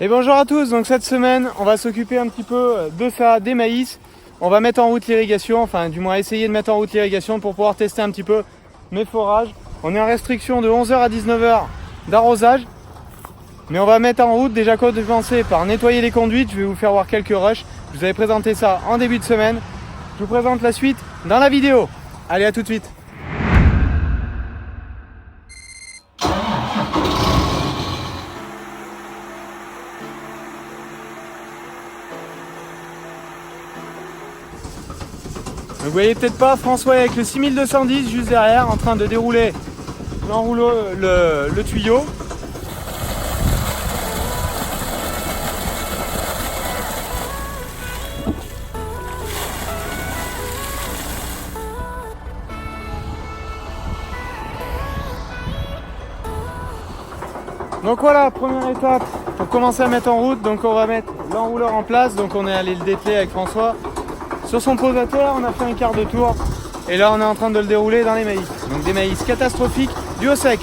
Et bonjour à tous, donc cette semaine on va s'occuper un petit peu de ça, des maïs. On va mettre en route l'irrigation, enfin du moins essayer de mettre en route l'irrigation pour pouvoir tester un petit peu mes forages. On est en restriction de 11h à 19h d'arrosage. Mais on va mettre en route, déjà commencer par nettoyer les conduites. Je vais vous faire voir quelques rushs. Je vous avais présenté ça en début de semaine. Je vous présente la suite dans la vidéo. Allez, à tout de suite. Donc vous voyez peut-être pas François avec le 6210 juste derrière en train de dérouler le tuyau. Donc voilà, première étape pour commencer à mettre en route. Donc on va mettre l'enrouleur en place. Donc on est allé le dételer avec François. Sur son posateur, on a fait un quart de tour. Et là on est en train de le dérouler dans les maïs. Donc des maïs catastrophiques, du au sec.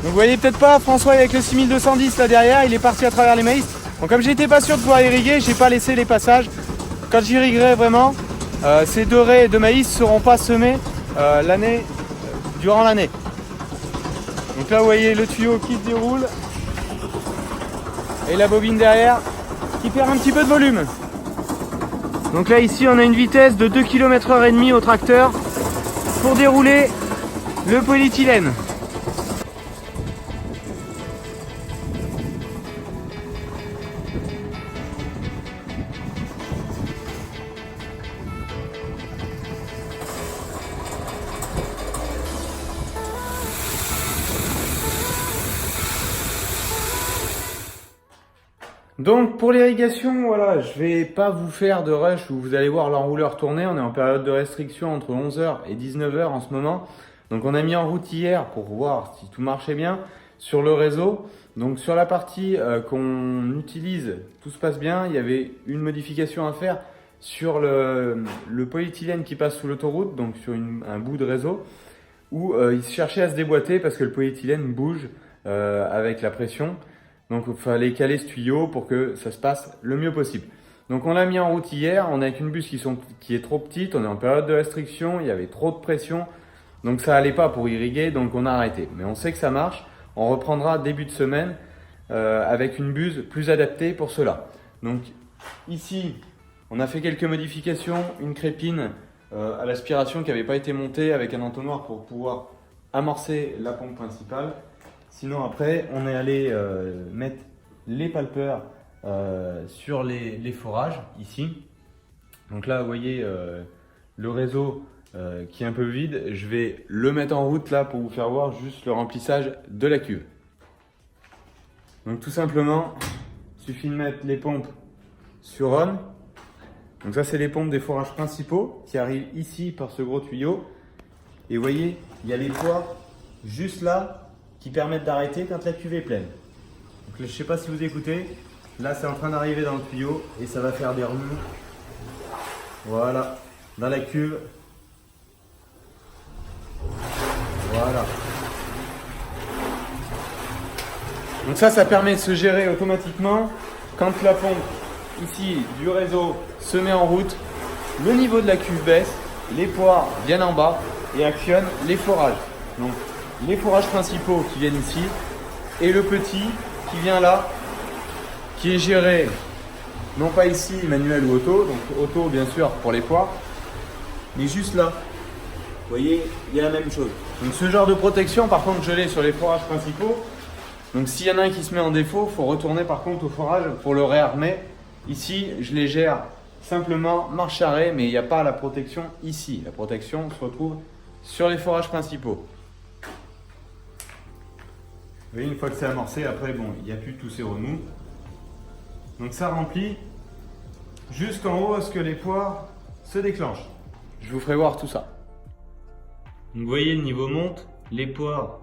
Donc vous voyez peut-être pas François avec le 6210 là derrière, il est parti à travers les maïs. Donc comme j'étais pas sûr de pouvoir irriguer, j'ai pas laissé les passages. Quand j'irriguerai vraiment, ces deux raies de maïs ne seront pas semées durant l'année. Donc là vous voyez le tuyau qui se déroule et la bobine derrière qui perd un petit peu de volume. Donc là ici on a une vitesse de 2 km/h et demi au tracteur pour dérouler le polyéthylène. Donc pour l'irrigation, voilà, je vais pas vous faire de rush où vous allez voir l'enrouleur tourner. On est en période de restriction entre 11h et 19h en ce moment. Donc on a mis en route hier pour voir si tout marchait bien sur le réseau. Donc sur la partie qu'on utilise, tout se passe bien. Il y avait une modification à faire sur le polyéthylène qui passe sous l'autoroute, donc sur un bout de réseau, où il se cherchait à se déboîter parce que le polyéthylène bouge avec la pression. Donc il fallait caler ce tuyau pour que ça se passe le mieux possible. Donc on l'a mis en route hier, on est avec une bus qui est trop petite, on est en période de restriction, il y avait trop de pression. Donc ça allait pas pour irriguer, donc on a arrêté. Mais on sait que ça marche, on reprendra début de semaine avec une buse plus adaptée pour cela. Donc ici, on a fait quelques modifications, une crépine à l'aspiration qui n'avait pas été montée avec un entonnoir pour pouvoir amorcer la pompe principale. Sinon après, on est allé mettre les palpeurs sur les forages ici. Donc là, vous voyez le réseau qui est un peu vide. Je vais le mettre en route là pour vous faire voir juste le remplissage de la cuve. Donc tout simplement, il suffit de mettre les pompes sur on. Donc ça, c'est les pompes des forages principaux qui arrivent ici par ce gros tuyau. Et vous voyez, il y a les poids juste là qui permettent d'arrêter quand la cuve est pleine. Donc là, je ne sais pas si vous écoutez, là c'est en train d'arriver dans le tuyau et ça va faire des remous. Voilà, dans la cuve. Voilà. Donc ça permet de se gérer automatiquement quand la pompe ici du réseau se met en route, le niveau de la cuve baisse, les poids viennent en bas et actionnent les forages. Donc les forages principaux qui viennent ici et le petit qui vient là, qui est géré non pas ici manuel ou auto, donc auto bien sûr pour les poids, mais juste là. Vous voyez, il y a la même chose. Donc ce genre de protection par contre je l'ai sur les forages principaux. Donc s'il y en a un qui se met en défaut, il faut retourner par contre au forage pour le réarmer. Ici je les gère simplement marche arrêt, mais il n'y a pas la protection ici. La protection se retrouve sur les forages principaux. Vous voyez, une fois que c'est amorcé, après, bon, il n'y a plus tous ces remous. Donc ça remplit jusqu'en haut à ce que les poids se déclenchent. Je vous ferai voir tout ça. Donc vous voyez, le niveau monte, les poids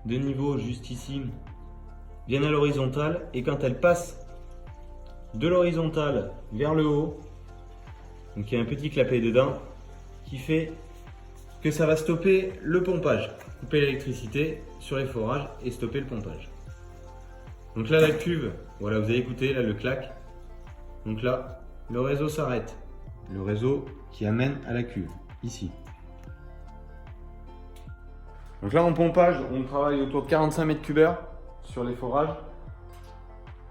de niveau juste ici viennent à l'horizontale et quand elles passent de l'horizontale vers le haut, donc il y a un petit clapet dedans qui fait que ça va stopper le pompage, couper l'électricité sur les forages et stopper le pompage. Donc là la cuve, voilà, vous avez écouté là le clac. Donc là le réseau s'arrête, le réseau qui amène à la cuve ici. Donc là en pompage on travaille autour de 45 mètres cubeurs sur les forages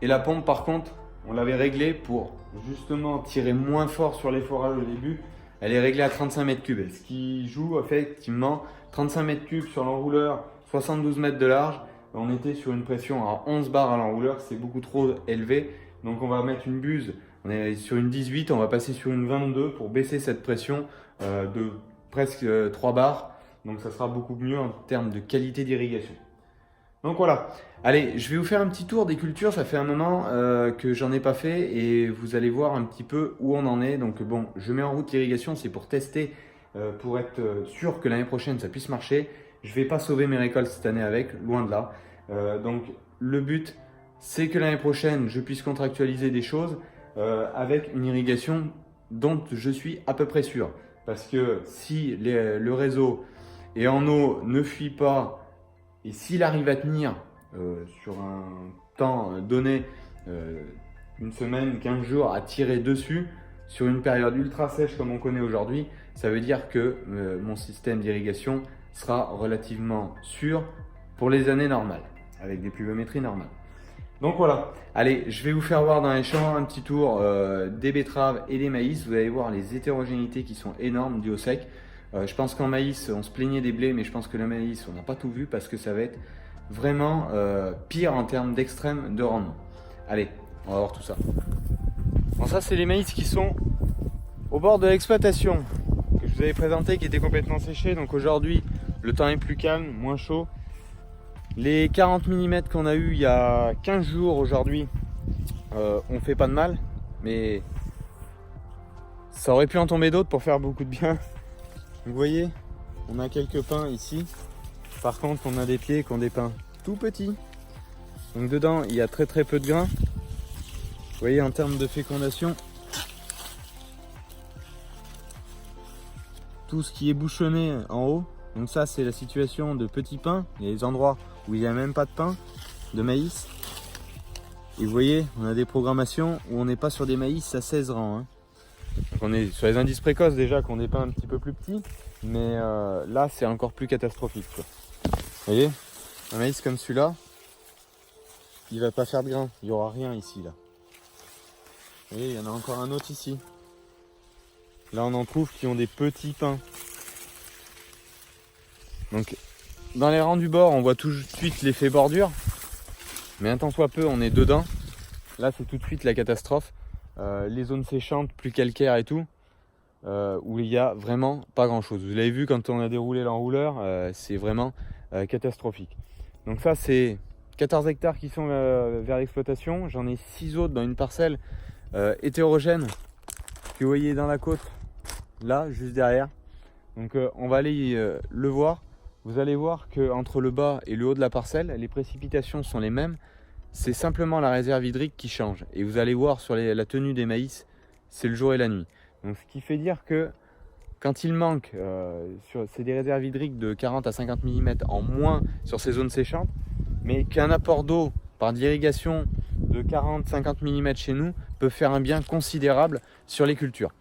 et la pompe par contre on l'avait réglée pour justement tirer moins fort sur les forages au début. Elle est réglée à 35 mètres cubes, ce qui joue effectivement 35 mètres cubes sur l'enrouleur, 72 mètres de large. On était sur une pression à 11 bars à l'enrouleur, c'est beaucoup trop élevé. Donc on va mettre une buse, on est sur une 18, on va passer sur une 22 pour baisser cette pression de presque 3 bars. Donc ça sera beaucoup mieux en termes de qualité d'irrigation. Donc voilà, allez, je vais vous faire un petit tour des cultures, ça fait un moment que j'en ai pas fait et vous allez voir un petit peu où on en est. Donc bon, je mets en route l'irrigation, c'est pour tester, pour être sûr que l'année prochaine ça puisse marcher. Je vais pas sauver mes récoltes cette année avec, loin de là. Donc le but, c'est que l'année prochaine, je puisse contractualiser des choses avec une irrigation dont je suis à peu près sûr. Parce que si le réseau et en eau ne fuit pas, et s'il arrive à tenir sur un temps donné, une semaine, 15 jours, à tirer dessus, sur une période ultra sèche comme on connaît aujourd'hui, ça veut dire que mon système d'irrigation sera relativement sûr pour les années normales, avec des pluviométries normales. Donc voilà, allez, je vais vous faire voir dans les champs un petit tour des betteraves et des maïs. Vous allez voir les hétérogénéités qui sont énormes dues au sec. Je pense qu'en maïs, on se plaignait des blés, mais je pense que le maïs, on n'a pas tout vu parce que ça va être vraiment pire en termes d'extrême de rendement. Allez, on va voir tout ça. Bon, ça, c'est les maïs qui sont au bord de l'exploitation, que je vous avais présenté, qui étaient complètement séchés. Donc aujourd'hui, le temps est plus calme, moins chaud. Les 40 mm qu'on a eu il y a 15 jours aujourd'hui, on fait pas de mal, mais ça aurait pu en tomber d'autres pour faire beaucoup de bien. Vous voyez, on a quelques pins ici. Par contre, on a des pieds qui ont des pins tout petits. Donc dedans, il y a très peu de grains. Vous voyez, en termes de fécondation, tout ce qui est bouchonné en haut. Donc ça, c'est la situation de petits pins. Il y a des endroits où il n'y a même pas de pain, de maïs. Et vous voyez, on a des programmations où on n'est pas sur des maïs à 16 rangs. Hein. Donc on est sur les indices précoces déjà qu'on des pins un petit peu plus petits, mais là c'est encore plus catastrophique, quoi. Vous voyez, un maïs comme celui-là, il va pas faire de grain, il n'y aura rien ici là. Vous voyez, il y en a encore un autre ici. Là on en trouve qui ont des petits pins. Donc dans les rangs du bord, on voit tout de suite l'effet bordure, mais un tant soit peu on est dedans. Là c'est tout de suite la catastrophe. Les zones séchantes, plus calcaires et tout, où il n'y a vraiment pas grand chose. Vous l'avez vu quand on a déroulé l'enrouleur, c'est vraiment catastrophique. Donc ça c'est 14 hectares qui sont vers l'exploitation. J'en ai 6 autres dans une parcelle hétérogène que vous voyez dans la côte, là juste derrière. Donc on va aller le voir. Vous allez voir qu'entre le bas et le haut de la parcelle, les précipitations sont les mêmes. C'est simplement la réserve hydrique qui change. Et vous allez voir sur la tenue des maïs, c'est le jour et la nuit. Donc ce qui fait dire que quand il manque, c'est des réserves hydriques de 40 à 50 mm en moins sur ces zones séchantes, mais qu'un apport d'eau par d'irrigation de 40-50 mm chez nous peut faire un bien considérable sur les cultures.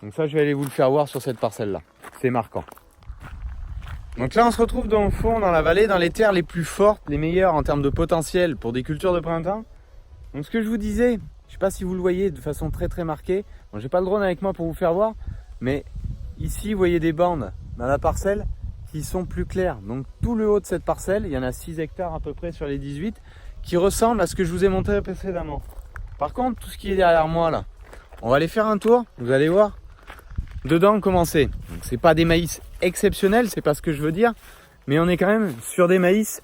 Donc ça, je vais aller vous le faire voir sur cette parcelle-là. C'est marquant. Donc là, on se retrouve dans le fond, dans la vallée, dans les terres les plus fortes, les meilleures en termes de potentiel pour des cultures de printemps. Donc ce que je vous disais, je ne sais pas si vous le voyez de façon très marquée. Bon, j'ai pas le drone avec moi pour vous faire voir, mais ici, vous voyez des bandes dans la parcelle qui sont plus claires. Donc tout le haut de cette parcelle, il y en a 6 hectares à peu près sur les 18, qui ressemblent à ce que je vous ai montré précédemment. Par contre, tout ce qui est derrière moi là, on va aller faire un tour, vous allez voir. Dedans, comment c'est? Donc c'est pas des maïs exceptionnels, c'est pas ce que je veux dire, mais on est quand même sur des maïs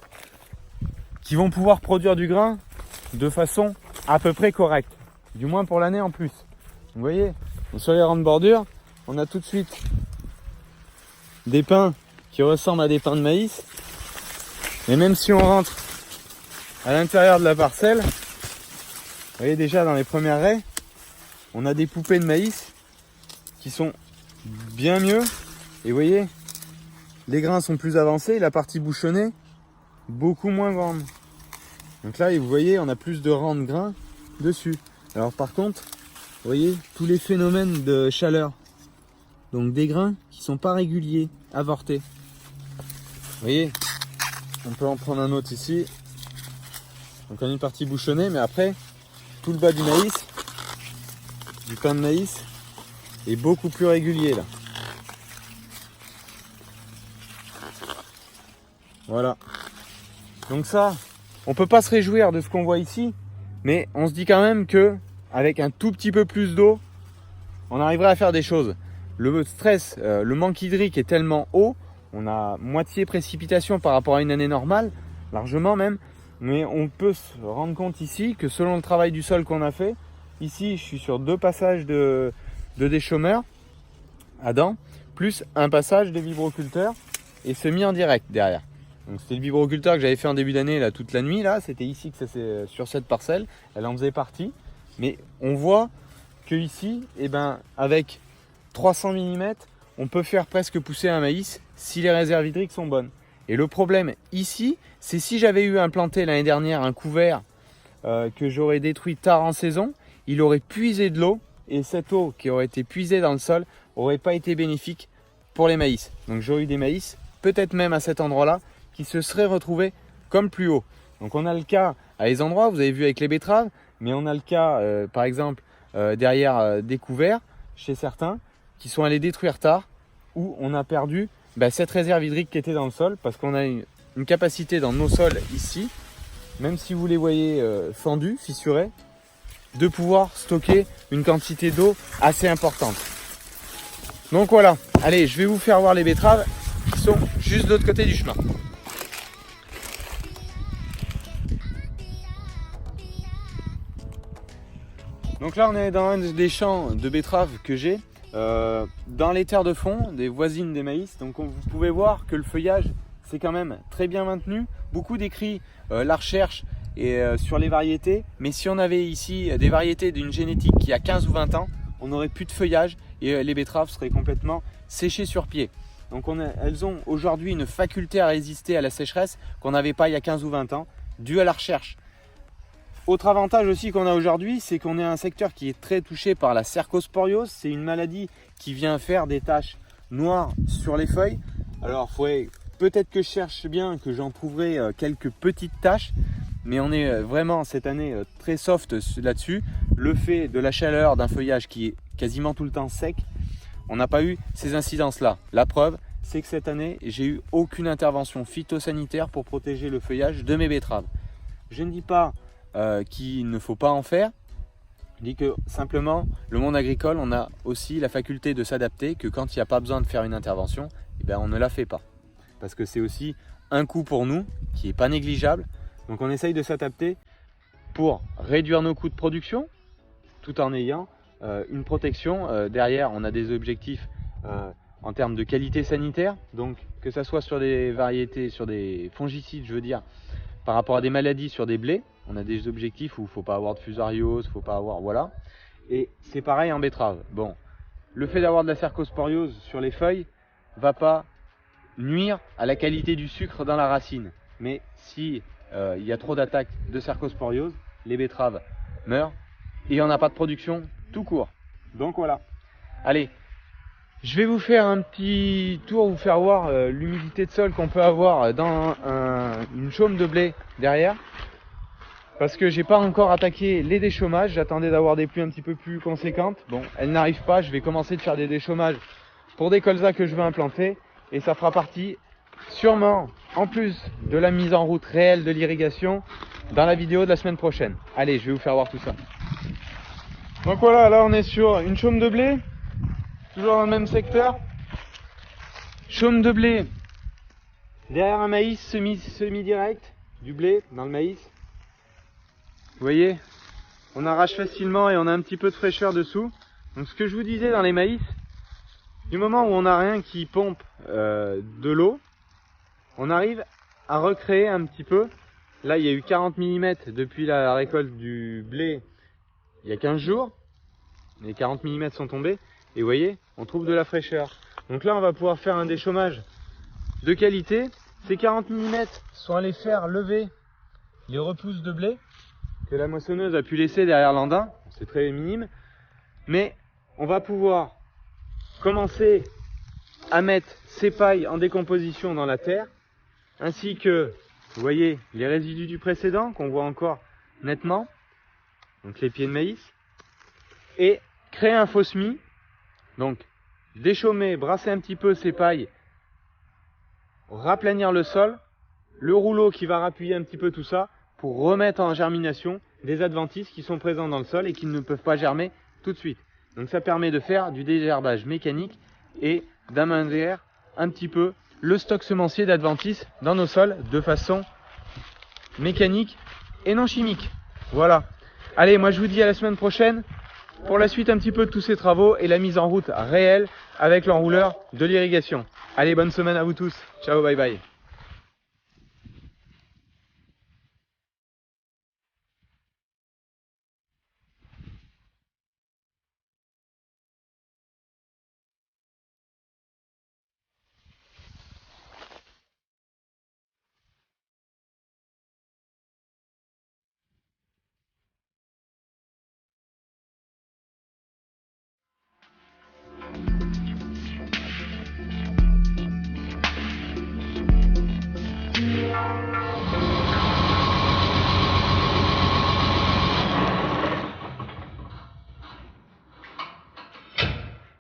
qui vont pouvoir produire du grain de façon à peu près correcte, du moins pour l'année en plus. Vous voyez, sur les rangs de bordure, on a tout de suite des pins qui ressemblent à des pins de maïs. Mais même si on rentre à l'intérieur de la parcelle, vous voyez déjà dans les premières raies, on a des poupées de maïs qui sont bien mieux. Et vous voyez, les grains sont plus avancés, la partie bouchonnée beaucoup moins grande. Donc là, vous voyez, on a plus de rangs de grains dessus. Alors par contre, vous voyez tous les phénomènes de chaleur. Donc des grains qui sont pas réguliers, avortés. Vous voyez, on peut en prendre un autre ici. Donc on a une partie bouchonnée, mais après, tout le bas du maïs, du pain de maïs, est beaucoup plus régulier là. Voilà. Donc ça, on peut pas se réjouir de ce qu'on voit ici, mais on se dit quand même que avec un tout petit peu plus d'eau, on arriverait à faire des choses. Le stress, le manque hydrique est tellement haut, on a moitié précipitation par rapport à une année normale, largement même, mais on peut se rendre compte ici que selon le travail du sol qu'on a fait, ici je suis sur 2 passages de déchômeurs à dents, plus un passage de vibroculteur et semis en direct derrière. Donc c'était le vibroculteur que j'avais fait en début d'année là toute la nuit là, c'était ici que ça c'est sur cette parcelle, elle en faisait partie. Mais on voit que ici, eh ben, avec 300 mm, on peut faire presque pousser un maïs si les réserves hydriques sont bonnes. Et le problème ici, c'est si j'avais eu implanté l'année dernière un couvert que j'aurais détruit tard en saison, il aurait puisé de l'eau et cette eau qui aurait été puisée dans le sol aurait pas été bénéfique pour les maïs. Donc j'aurais eu des maïs, peut-être même à cet endroit-là, qui se seraient retrouvés comme plus haut. Donc on a le cas à des endroits, vous avez vu avec les betteraves, mais on a le cas par exemple derrière des couverts chez certains qui sont allés détruire tard, où on a perdu cette réserve hydrique qui était dans le sol, parce qu'on a une capacité dans nos sols ici, même si vous les voyez fendus, fissurés, de pouvoir stocker une quantité d'eau assez importante. Donc voilà, allez, je vais vous faire voir les betteraves qui sont juste de l'autre côté du chemin. Donc là on est dans un des champs de betteraves que j'ai, dans les terres de fond, des voisines des maïs. Donc vous pouvez voir que le feuillage c'est quand même très bien maintenu. Beaucoup décrit la recherche et sur les variétés, mais si on avait ici des variétés d'une génétique qui a 15 ou 20 ans, on n'aurait plus de feuillage et les betteraves seraient complètement séchées sur pied. Donc elles ont aujourd'hui une faculté à résister à la sécheresse qu'on n'avait pas il y a 15 ou 20 ans, due à la recherche. Autre avantage aussi qu'on a aujourd'hui, c'est qu'on est un secteur qui est très touché par la cercosporiose. C'est une maladie qui vient faire des taches noires sur les feuilles. Alors, peut-être que je cherche bien, que j'en trouverai quelques petites taches, mais on est vraiment cette année très soft là-dessus. Le fait de la chaleur d'un feuillage qui est quasiment tout le temps sec, on n'a pas eu ces incidences-là. La preuve, c'est que cette année, j'ai eu aucune intervention phytosanitaire pour protéger le feuillage de mes betteraves. Je ne dis pas qu'il ne faut pas en faire. Je dis que simplement, le monde agricole, on a aussi la faculté de s'adapter, que quand il n'y a pas besoin de faire une intervention, eh bien, on ne la fait pas. Parce que c'est aussi un coût pour nous qui n'est pas négligeable. Donc on essaye de s'adapter pour réduire nos coûts de production, tout en ayant une protection. Derrière, on a des objectifs en termes de qualité sanitaire, donc que ça soit sur des variétés, sur des fongicides, je veux dire, par rapport à des maladies sur des blés, on a des objectifs où il ne faut pas avoir de fusariose, faut pas avoir, voilà. Et c'est pareil en betterave. Bon, le fait d'avoir de la cercosporiose sur les feuilles va pas nuire à la qualité du sucre dans la racine. Mais si il y a trop d'attaques de cercosporiose, les betteraves meurent et on n'a pas de production tout court. Donc voilà. Allez, je vais vous faire un petit tour, vous faire voir l'humidité de sol qu'on peut avoir dans une chaume de blé derrière. Parce que j'ai pas encore attaqué les déchômages, j'attendais d'avoir des pluies un petit peu plus conséquentes. Bon, elles n'arrivent pas, je vais commencer de faire des déchômages pour des colzas que je veux implanter. Et ça fera partie, sûrement, en plus de la mise en route réelle de l'irrigation, dans la vidéo de la semaine prochaine. Allez, je vais vous faire voir tout ça. Donc voilà, là on est sur une chaume de blé, toujours dans le même secteur. Chaume de blé, derrière un maïs semi-direct, du blé dans le maïs. Vous voyez, on arrache facilement et on a un petit peu de fraîcheur dessous. Donc ce que je vous disais dans les maïs, du moment où on n'a rien qui pompe de l'eau, on arrive à recréer un petit peu. Là, il y a eu 40 mm depuis la récolte du blé il y a 15 jours. Les 40 mm sont tombés et vous voyez, on trouve de la fraîcheur. Donc là, on va pouvoir faire un déchômage de qualité. Ces 40 mm sont allés faire lever les repousses de blé que la moissonneuse a pu laisser derrière l'andin. C'est très minime. Mais on va pouvoir commencer à mettre ces pailles en décomposition dans la terre, ainsi que, vous voyez, les résidus du précédent qu'on voit encore nettement, donc les pieds de maïs, et créer un faux semis, donc déchaumer, brasser un petit peu ces pailles, raplanir le sol, le rouleau qui va rappuyer un petit peu tout ça pour remettre en germination des adventices qui sont présents dans le sol et qui ne peuvent pas germer tout de suite. Donc ça permet de faire du désherbage mécanique et d'amoindrir un petit peu le stock semencier d'adventices dans nos sols de façon mécanique et non chimique. Voilà. Allez, moi je vous dis à la semaine prochaine pour la suite un petit peu de tous ces travaux et la mise en route réelle avec l'enrouleur de l'irrigation. Allez, bonne semaine à vous tous. Ciao, bye bye.